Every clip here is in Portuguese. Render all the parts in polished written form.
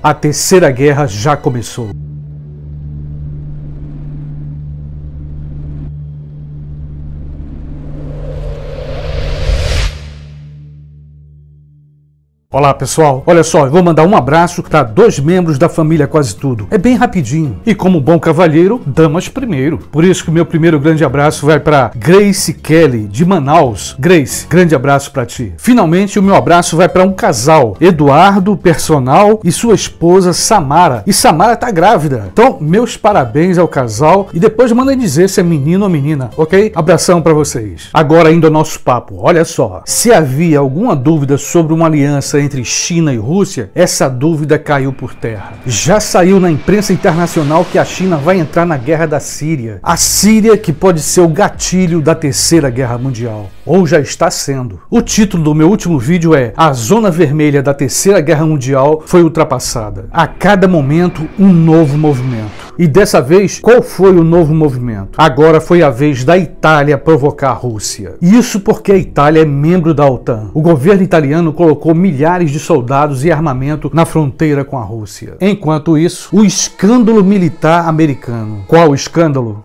A Terceira Guerra já começou. Olá pessoal, olha só, eu vou mandar um abraço para 2 membros da família Quase Tudo. É bem rapidinho. E como bom cavalheiro, damas primeiro. Por isso que o meu primeiro grande abraço vai para Grace Kelly, de Manaus. Grace, grande abraço para ti. Finalmente, o meu abraço vai para um casal, Eduardo Personal e sua esposa Samara. E Samara tá grávida. Então, meus parabéns ao casal e depois mandem dizer se é menino ou menina, ok? Abração para vocês. Agora indo ao nosso papo, olha só. Se havia alguma dúvida sobre uma aliança entre China e Rússia, essa dúvida caiu por terra. Já saiu na imprensa internacional que a China vai entrar na guerra da Síria. A Síria que pode ser o gatilho da Terceira Guerra Mundial. Ou já está sendo. O título do meu último vídeo é A Zona Vermelha da Terceira Guerra Mundial foi ultrapassada. A cada momento, um novo movimento. E dessa vez, qual foi o novo movimento? Agora foi a vez da Itália provocar a Rússia. Isso porque a Itália é membro da OTAN. O governo italiano colocou milhares de soldados e armamento na fronteira com a Rússia. Enquanto isso, o escândalo militar americano. Qual o escândalo?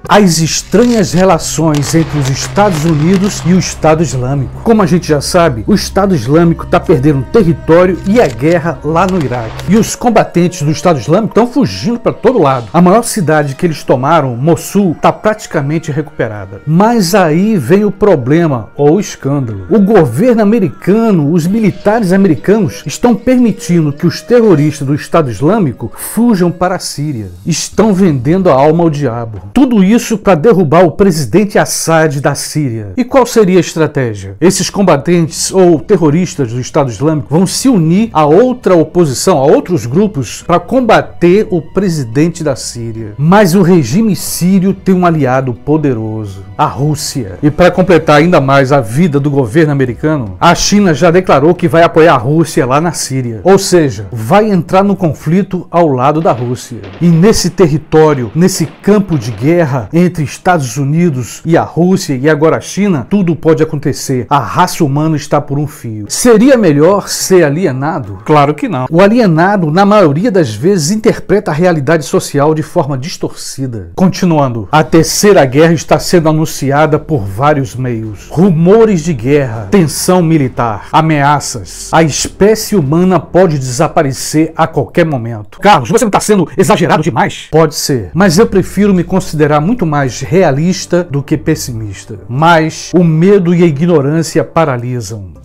As estranhas relações entre os Estados Unidos e o Estado Islâmico. Como a gente já sabe, o Estado Islâmico está perdendo território e a guerra lá no Iraque. E os combatentes do Estado Islâmico estão fugindo para todo lado. A maior cidade que eles tomaram, Mossul, está praticamente recuperada. Mas aí vem o problema, ou o escândalo. O governo americano, os militares americanos, estão permitindo que os terroristas do Estado Islâmico fujam para a Síria. Estão vendendo a alma ao diabo. Tudo isso para derrubar o presidente Assad da Síria. E qual seria a estratégia? Esses combatentes ou terroristas do Estado Islâmico vão se unir a outra oposição, a outros grupos, para combater o presidente da Síria. Mas o regime sírio tem um aliado poderoso, a Rússia. E para completar ainda mais a vida do governo americano, a China já declarou que vai apoiar a Rússia lá na Síria. Ou seja, vai entrar no conflito ao lado da Rússia. E nesse território, nesse campo de guerra, entre Estados Unidos e a Rússia e agora a China, tudo pode acontecer. A raça humana está por um fio. Seria melhor ser alienado? Claro que não. O alienado, na maioria das vezes, interpreta a realidade social de forma distorcida. Continuando, a Terceira Guerra está sendo anunciada por vários meios. Rumores de guerra, tensão militar, ameaças. A espécie humana pode desaparecer a qualquer momento. Carlos, você não está sendo exagerado demais? Pode ser, mas eu prefiro me considerar muito mais realista do que pessimista. Mas o medo e a ignorância paralisam.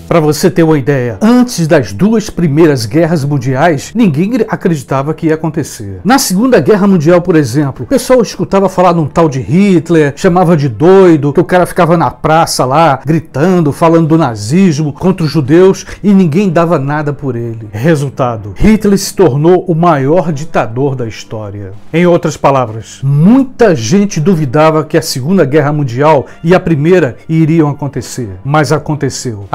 Para você ter uma ideia, antes das 2 primeiras guerras mundiais, ninguém acreditava que ia acontecer. Na Segunda Guerra Mundial, por exemplo, o pessoal escutava falar de um tal de Hitler, chamava de doido, que o cara ficava na praça lá, gritando, falando do nazismo contra os judeus e ninguém dava nada por ele. Resultado, Hitler se tornou o maior ditador da história. Em outras palavras, muita gente duvidava que a Segunda Guerra Mundial e a Primeira iriam acontecer, mas aconteceu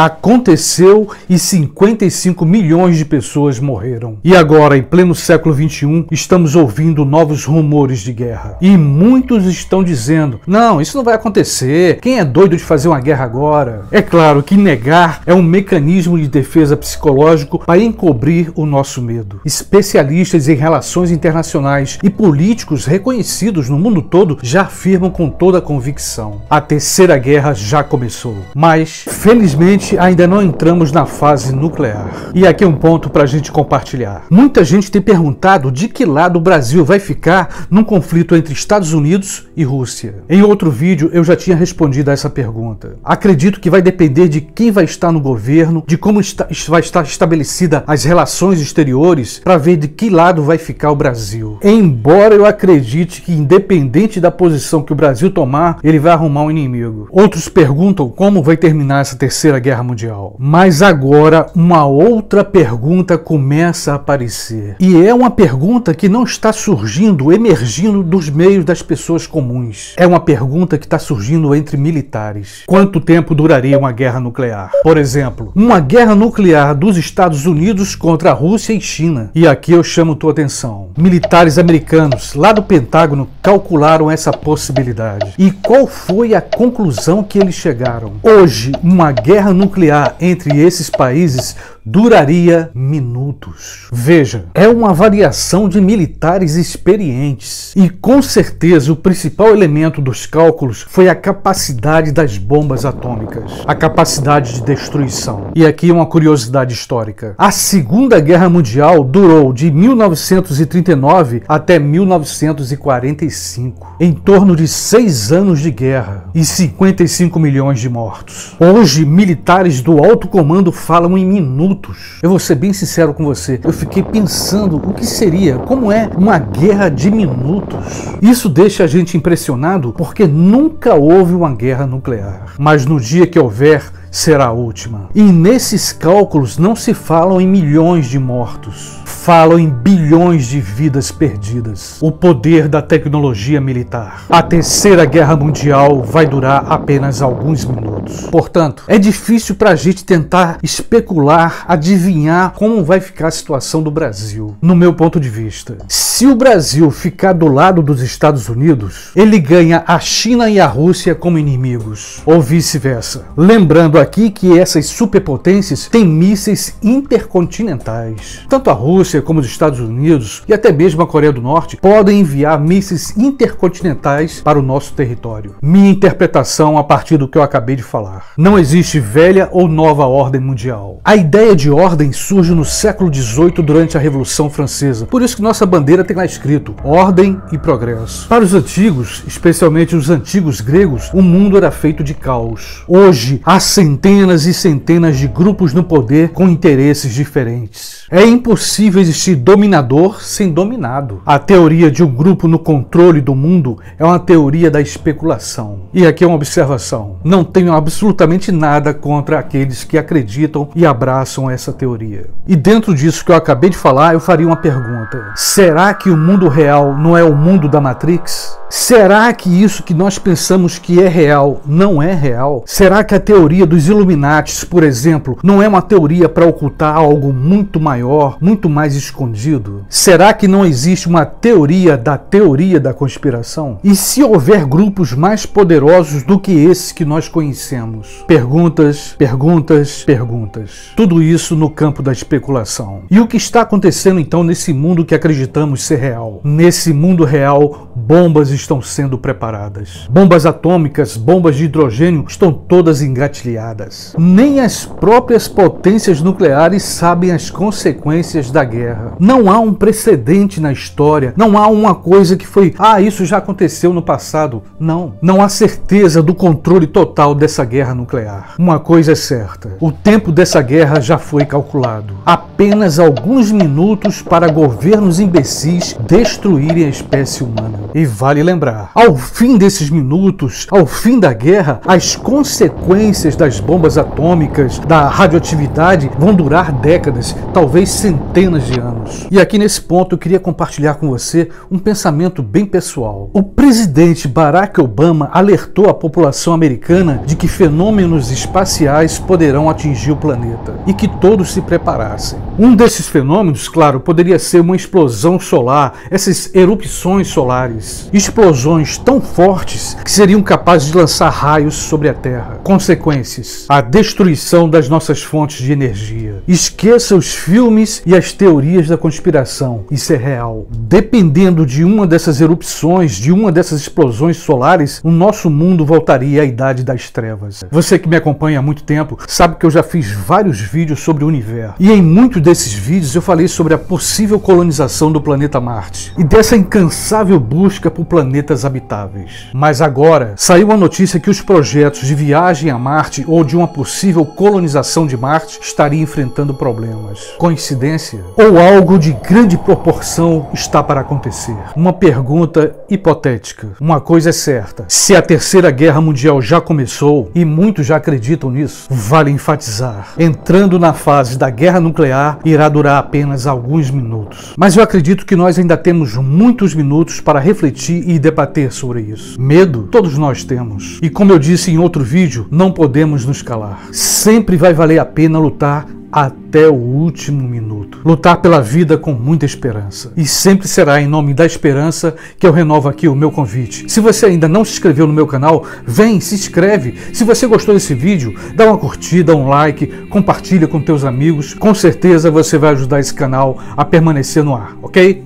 e 55 milhões de pessoas morreram. E agora, em pleno século XXI, estamos ouvindo novos rumores de guerra. E muitos estão dizendo, não, isso não vai acontecer, quem é doido de fazer uma guerra agora? É claro que negar é um mecanismo de defesa psicológico para encobrir o nosso medo. Especialistas em relações internacionais e políticos reconhecidos no mundo todo já afirmam com toda a convicção, a Terceira Guerra já começou. Mas, felizmente, ainda não entramos na fase nuclear. E aqui é um ponto para a gente compartilhar. Muita gente tem perguntado de que lado o Brasil vai ficar num conflito entre Estados Unidos e Rússia. Em outro vídeo eu já tinha respondido a essa pergunta. Acredito que vai depender de quem vai estar no governo, de como vai estar estabelecida as relações exteriores, para ver de que lado vai ficar o Brasil. Embora eu acredite que, independente da posição que o Brasil tomar, ele vai arrumar um inimigo. Outros perguntam como vai terminar essa Terceira Guerra Mundial. mundial. Mas agora uma outra pergunta começa a aparecer. E é uma pergunta que não está surgindo, emergindo dos meios das pessoas comuns. É uma pergunta que está surgindo entre militares. Quanto tempo duraria uma guerra nuclear? Por exemplo, uma guerra nuclear dos Estados Unidos contra a Rússia e China. E aqui eu chamo tua atenção. Militares americanos lá do Pentágono calcularam essa possibilidade. E qual foi a conclusão que eles chegaram? Hoje, uma guerra nuclear entre esses países duraria minutos. Veja, é uma variação de militares experientes. E com certeza o principal elemento dos cálculos foi a capacidade das bombas atômicas, a capacidade de destruição. E aqui uma curiosidade histórica. A Segunda Guerra Mundial durou de 1939 até 1945. Em torno de 6 anos de guerra e 55 milhões de mortos. Hoje, militares do alto comando falam em minutos. Eu vou ser bem sincero com você, eu fiquei pensando o que seria, como é uma guerra de minutos. Isso deixa a gente impressionado porque nunca houve uma guerra nuclear. Mas no dia que houver, será a última. E nesses cálculos não se falam em milhões de mortos, falam em bilhões de vidas perdidas. O poder da tecnologia militar. A Terceira Guerra Mundial vai durar apenas alguns minutos. Portanto, é difícil para a gente tentar especular, adivinhar como vai ficar a situação do Brasil. No meu ponto de vista, se o Brasil ficar do lado dos Estados Unidos, ele ganha a China e a Rússia como inimigos, ou vice-versa. Lembrando aqui que essas superpotências têm mísseis intercontinentais. Tanto a Rússia como os Estados Unidos e até mesmo a Coreia do Norte podem enviar mísseis intercontinentais para o nosso território. Minha interpretação a partir do que eu acabei de falar. Não existe velha ou nova ordem mundial. A ideia de ordem surge no século XVIII durante a Revolução Francesa. Por isso que nossa bandeira tem lá escrito ordem e progresso. Para os antigos, especialmente os antigos gregos, o mundo era feito de caos. Hoje, há centenas e centenas de grupos no poder com interesses diferentes. É impossível existir dominador sem dominado. A teoria de um grupo no controle do mundo é uma teoria da especulação. E aqui é uma observação. Não tenho absolutamente nada contra aqueles que acreditam e abraçam essa teoria. E dentro disso que eu acabei de falar, eu faria uma pergunta. Será que o mundo real não é o mundo da Matrix? Será que isso que nós pensamos que é real não é real? Será que a teoria dos Illuminatis, por exemplo, não é uma teoria para ocultar algo muito maior, muito mais escondido? Será que não existe uma teoria da conspiração? E se houver grupos mais poderosos do que esses que nós conhecemos? Perguntas, perguntas, perguntas. Tudo isso no campo da especulação. E o que está acontecendo então nesse mundo que acreditamos ser real? Nesse mundo real, bombas estão sendo preparadas. Bombas atômicas, bombas de hidrogênio estão todas engatilhadas. Nem as próprias potências nucleares sabem as consequências da guerra. Não há um precedente na história, não há uma coisa que foi, isso já aconteceu no passado. Não. Não há certeza do controle total dessa guerra nuclear. Uma coisa é certa, o tempo dessa guerra já foi calculado. Apenas alguns minutos para governos imbecis destruírem a espécie humana. E vale lembrar, ao fim desses minutos, ao fim da guerra, as consequências das bombas atômicas, da radioatividade, vão durar décadas, talvez centenas de anos. E aqui nesse ponto eu queria compartilhar com você um pensamento bem pessoal. O presidente Barack Obama alertou a população americana de que fenômenos espaciais poderão atingir o planeta e que todos se preparassem. Um desses fenômenos, claro, poderia ser uma explosão solar, essas erupções solares. Explosões tão fortes que seriam capazes de lançar raios sobre a Terra. Consequências: a destruição das nossas fontes de energia. Esqueça os filmes e as teorias da conspiração. Isso é real. Dependendo de uma dessas erupções, de uma dessas explosões solares, o nosso mundo voltaria à Idade das Trevas. Você que me acompanha há muito tempo sabe que eu já fiz vários vídeos sobre o universo. E em muitos desses vídeos eu falei sobre a possível colonização do planeta Marte. E dessa incansável busca por planeta planetas habitáveis. Mas agora saiu a notícia que os projetos de viagem a Marte ou de uma possível colonização de Marte estariam enfrentando problemas. Coincidência? Ou algo de grande proporção está para acontecer? Uma pergunta hipotética. Uma coisa é certa: se a Terceira Guerra Mundial já começou, e muitos já acreditam nisso, vale enfatizar, entrando na fase da guerra nuclear irá durar apenas alguns minutos. Mas eu acredito que nós ainda temos muitos minutos para refletir e debater sobre isso. Medo? Todos nós temos. E como eu disse em outro vídeo, não podemos nos calar. Sempre vai valer a pena lutar até o último minuto. Lutar pela vida com muita esperança. E sempre será em nome da esperança que eu renovo aqui o meu convite. Se você ainda não se inscreveu no meu canal, vem, se inscreve. Se você gostou desse vídeo, dá uma curtida, um like, compartilha com teus amigos. Com certeza você vai ajudar esse canal a permanecer no ar, ok?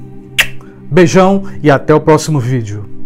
Beijão e até o próximo vídeo.